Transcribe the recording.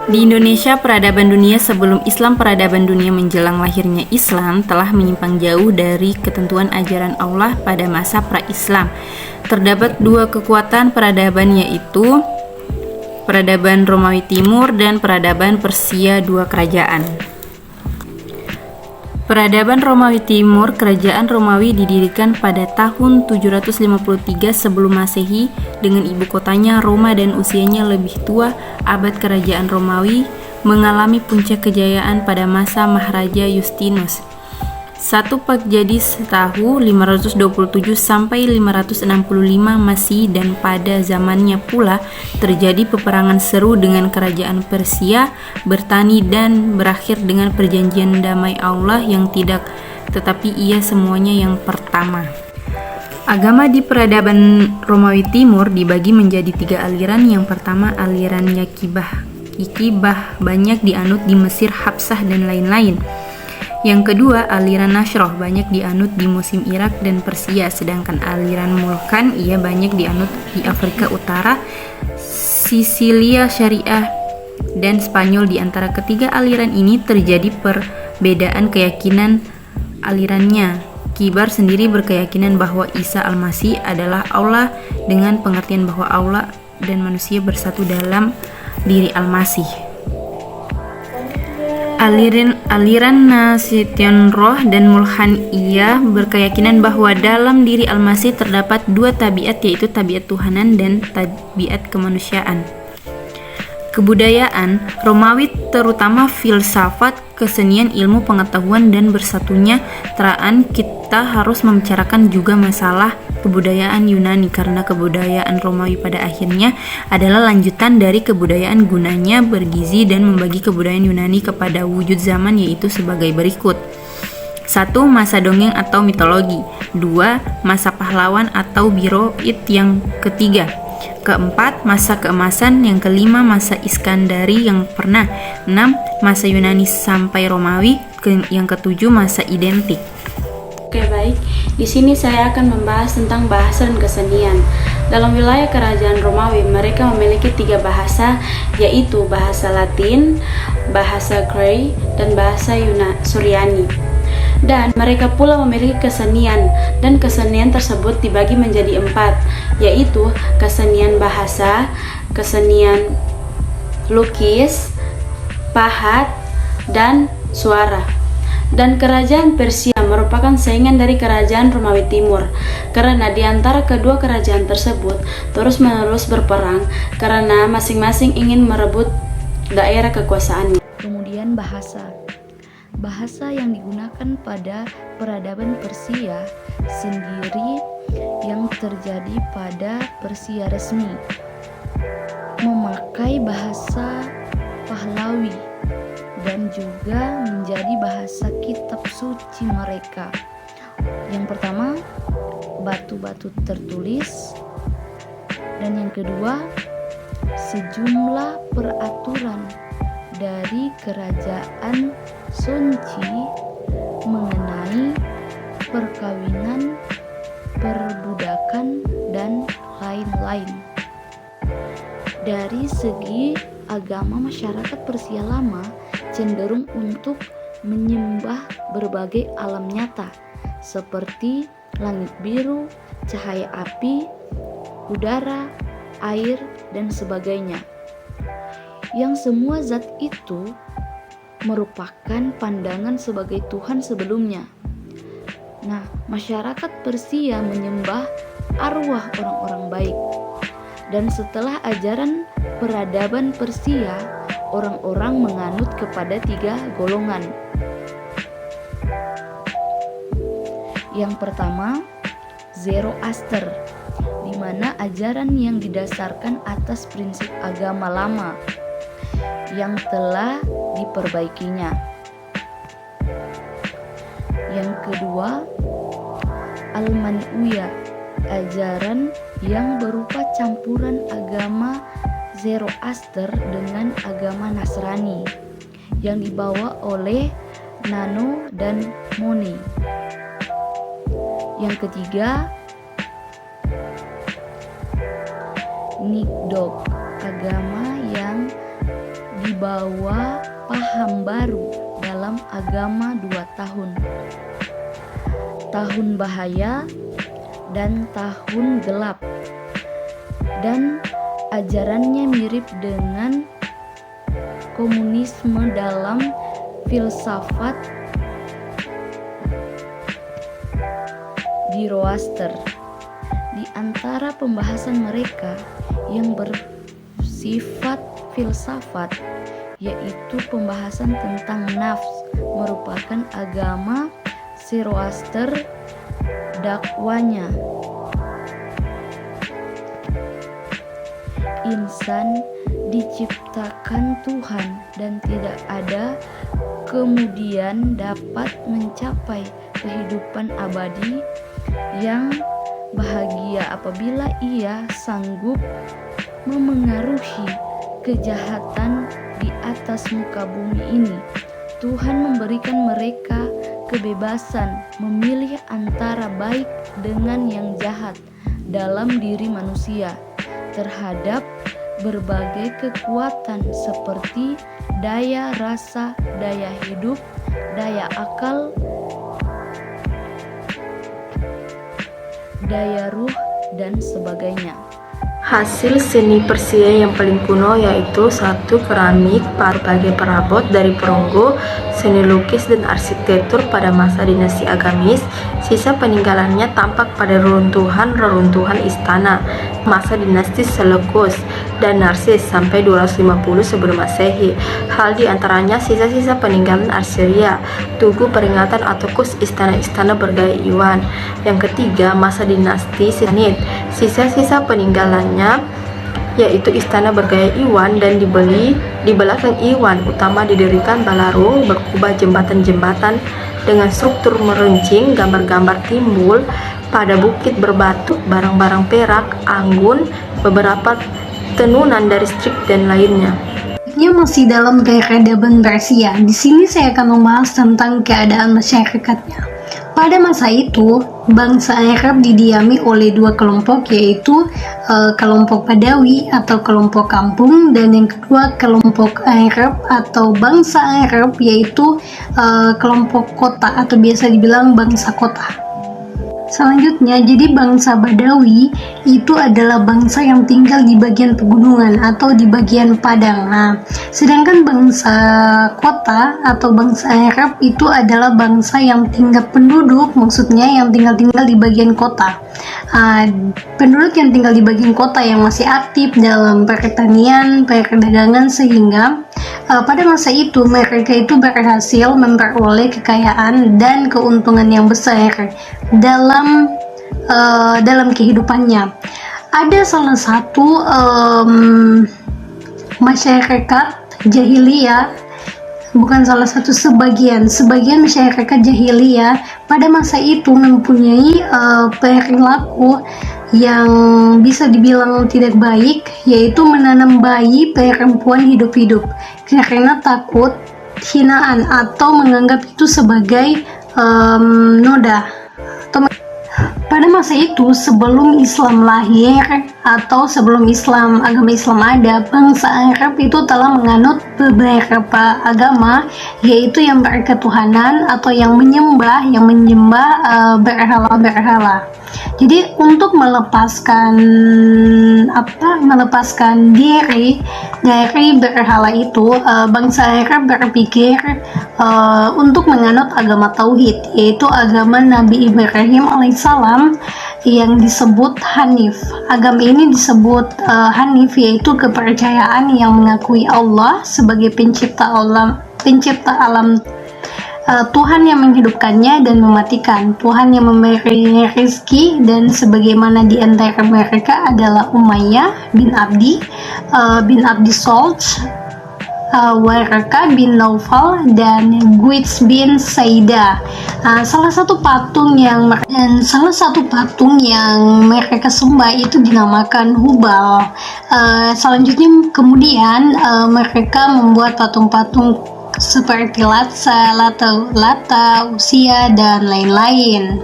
Di Indonesia, peradaban dunia sebelum Islam, peradaban dunia menjelang lahirnya Islam telah menyimpang jauh dari ketentuan ajaran Allah pada masa pra-Islam. Terdapat dua kekuatan peradaban, yaitu peradaban Romawi Timur dan peradaban Persia, dua kerajaan. Peradaban Romawi Timur, kerajaan Romawi didirikan pada tahun 753 sebelum Masehi dengan ibu kotanya Roma dan usianya lebih tua. Abad kerajaan Romawi mengalami puncak kejayaan pada masa Maharaja Justinus. 1 Pagjadi Setahu 527 sampai 565 Masehi, dan pada zamannya pula terjadi peperangan seru dengan kerajaan Persia, bertani dan berakhir dengan perjanjian damai Allah yang tidak, tetapi ia semuanya yang pertama. Agama di peradaban Romawi Timur dibagi menjadi 3 aliran. Yang pertama, aliran Yakibah banyak dianut di Mesir, Habsah, dan lain-lain. Yang kedua, aliran Nasroh banyak dianut di musim Irak dan Persia, sedangkan aliran Mulkan ia banyak dianut di Afrika Utara, Sisilia, Syariah, dan Spanyol. Di antara ketiga aliran ini terjadi perbedaan keyakinan alirannya. Kibar sendiri berkeyakinan bahwa Isa Al-Masih adalah Allah dengan pengertian bahwa Allah dan manusia bersatu dalam diri Al-Masih. Aliran Nastion Roh dan Mulhaniyah berkeyakinan bahwa dalam diri Al-Masih terdapat 2 tabiat, yaitu tabiat Tuhanan dan tabiat kemanusiaan. Kebudayaan Romawi, terutama filsafat, kesenian, ilmu pengetahuan, dan bersatunya teraan. Kita harus membicarakan juga masalah kebudayaan Yunani, karena kebudayaan Romawi pada akhirnya adalah lanjutan dari kebudayaan gunanya bergizi dan membagi kebudayaan Yunani kepada wujud zaman, yaitu sebagai berikut. 1. Masa dongeng atau mitologi. 2. Masa pahlawan atau biroid. Yang ketiga, keempat, masa keemasan. Yang kelima, masa Iskandari. Yang pernah. 6. Masa Yunani sampai Romawi. Yang ketujuh, masa identik. Oke, baik. Di sini saya akan membahas tentang bahasa dan kesenian. Dalam wilayah kerajaan Romawi, mereka memiliki 3 bahasa, yaitu bahasa Latin, bahasa Kray, dan bahasa Suryani. Dan mereka pula memiliki kesenian, dan kesenian tersebut dibagi menjadi 4, yaitu kesenian bahasa, kesenian lukis, pahat, dan suara. Dan kerajaan Persia merupakan saingan dari kerajaan Romawi Timur, karena di antara kedua kerajaan tersebut terus-menerus berperang karena masing-masing ingin merebut daerah kekuasaannya. Kemudian bahasa yang digunakan pada peradaban Persia sendiri yang terjadi pada Persia resmi memakai bahasa Pahlawi dan juga menjadi bahasa kitab suci mereka. Yang pertama, batu-batu tertulis, dan yang kedua, sejumlah peraturan dari kerajaan Sonci mengenai perkawinan, perbudakan, dan lain-lain. Dari segi agama, masyarakat Persia lama cenderung untuk menyembah berbagai alam nyata seperti langit biru, cahaya api, udara, air, dan sebagainya. Yang semua zat itu merupakan pandangan sebagai Tuhan sebelumnya. Nah, masyarakat Persia menyembah arwah orang-orang baik. Dan setelah ajaran peradaban Persia, orang-orang menganut kepada 3 golongan. Yang pertama, Zoroaster, di mana ajaran yang didasarkan atas prinsip agama lama yang telah diperbaikinya. Yang kedua, Al-Man'iyah, ajaran yang berupa campuran agama Zoroaster dengan agama Nasrani yang dibawa oleh Nano dan Moni. Yang ketiga, Nikdok, agama yang dibawa paham baru dalam agama 2 tahun. Tahun bahaya dan tahun gelap. Dan ajarannya mirip dengan komunisme dalam filsafat Zoroaster. Di antara pembahasan mereka yang bersifat filsafat, yaitu pembahasan tentang nafs, merupakan agama Zoroaster. Dakwanya, insan diciptakan Tuhan dan tidak ada kemudian dapat mencapai kehidupan abadi yang bahagia apabila ia sanggup memengaruhi kejahatan di atas muka bumi ini. Tuhan memberikan mereka kebebasan memilih antara baik dengan yang jahat dalam diri manusia terhadap berbagai kekuatan seperti daya rasa, daya hidup, daya akal, daya ruh, dan sebagainya. Hasil seni Persia yang paling kuno yaitu satu keramik, berbagai perabot dari perunggu, seni lukis dan arsitektur pada masa dinasti Agamis. Sisa peninggalannya tampak pada reruntuhan istana masa dinasti Seleukos dan Narsis sampai 250 sebelum Masehi. Hal diantaranya sisa-sisa peninggalan Assyria, tugu peringatan atau kus istana-istana bergaya Iwan. Yang ketiga, masa dinasti Sassanid. Sisa-sisa peninggalannya yaitu istana bergaya Iwan dan di belakang Iwan utama didirikan balarung berkubah jembatan-jembatan dengan struktur meruncing, gambar-gambar timbul pada bukit berbatu, barang-barang perak, anggun, beberapa tenunan dari strik dan lainnya. Ini masih dalam peradaban Persia. Di sini saya akan membahas tentang keadaan masyarakatnya. Pada masa itu, bangsa Arab didiami oleh dua kelompok, yaitu kelompok Badawi atau kelompok kampung, dan yang kedua kelompok Arab atau bangsa Arab, yaitu kelompok kota atau biasa dibilang bangsa kota. Selanjutnya, jadi bangsa Badawi itu adalah bangsa yang tinggal di bagian pegunungan atau di bagian padang. Nah, sedangkan bangsa kota atau bangsa Arab itu adalah bangsa yang tinggal penduduk, maksudnya yang tinggal di bagian kota. Penduduk yang tinggal di bagian kota yang masih aktif dalam pertanian, perdagangan, sehingga pada masa itu mereka itu berhasil memperoleh kekayaan dan keuntungan yang besar dalam kehidupannya. Ada salah satu masyarakat jahiliyah, bukan salah satu, sebagian masyarakat jahiliyah pada masa itu mempunyai perilaku yang bisa dibilang tidak baik, yaitu menanam bayi perempuan hidup-hidup karena takut hinaan atau menganggap itu sebagai noda. Pada masa itu, sebelum Islam lahir atau sebelum agama Islam ada, bangsa Arab itu telah menganut beberapa agama, yaitu yang berketuhanan atau yang menyembah berhala-berhala. Jadi untuk melepaskan diri dari berhala itu, bangsa Arab berpikir untuk menganut agama tauhid, yaitu agama Nabi Ibrahim alaihissalam yang disebut Hanif. Agama ini disebut Hanif, yaitu kepercayaan yang mengakui Allah sebagai pencipta alam, Tuhan yang menghidupkannya dan mematikan, Tuhan yang memberi rezeki, dan sebagaimana di antara mereka adalah Umayyah bin Abdi Salt, Waraka bin Naufal, dan Guits bin Saidah. Salah satu patung yang mereka sembah itu dinamakan Hubal. Selanjutnya kemudian mereka membuat patung-patung seperti Lata, Usia, dan lain-lain.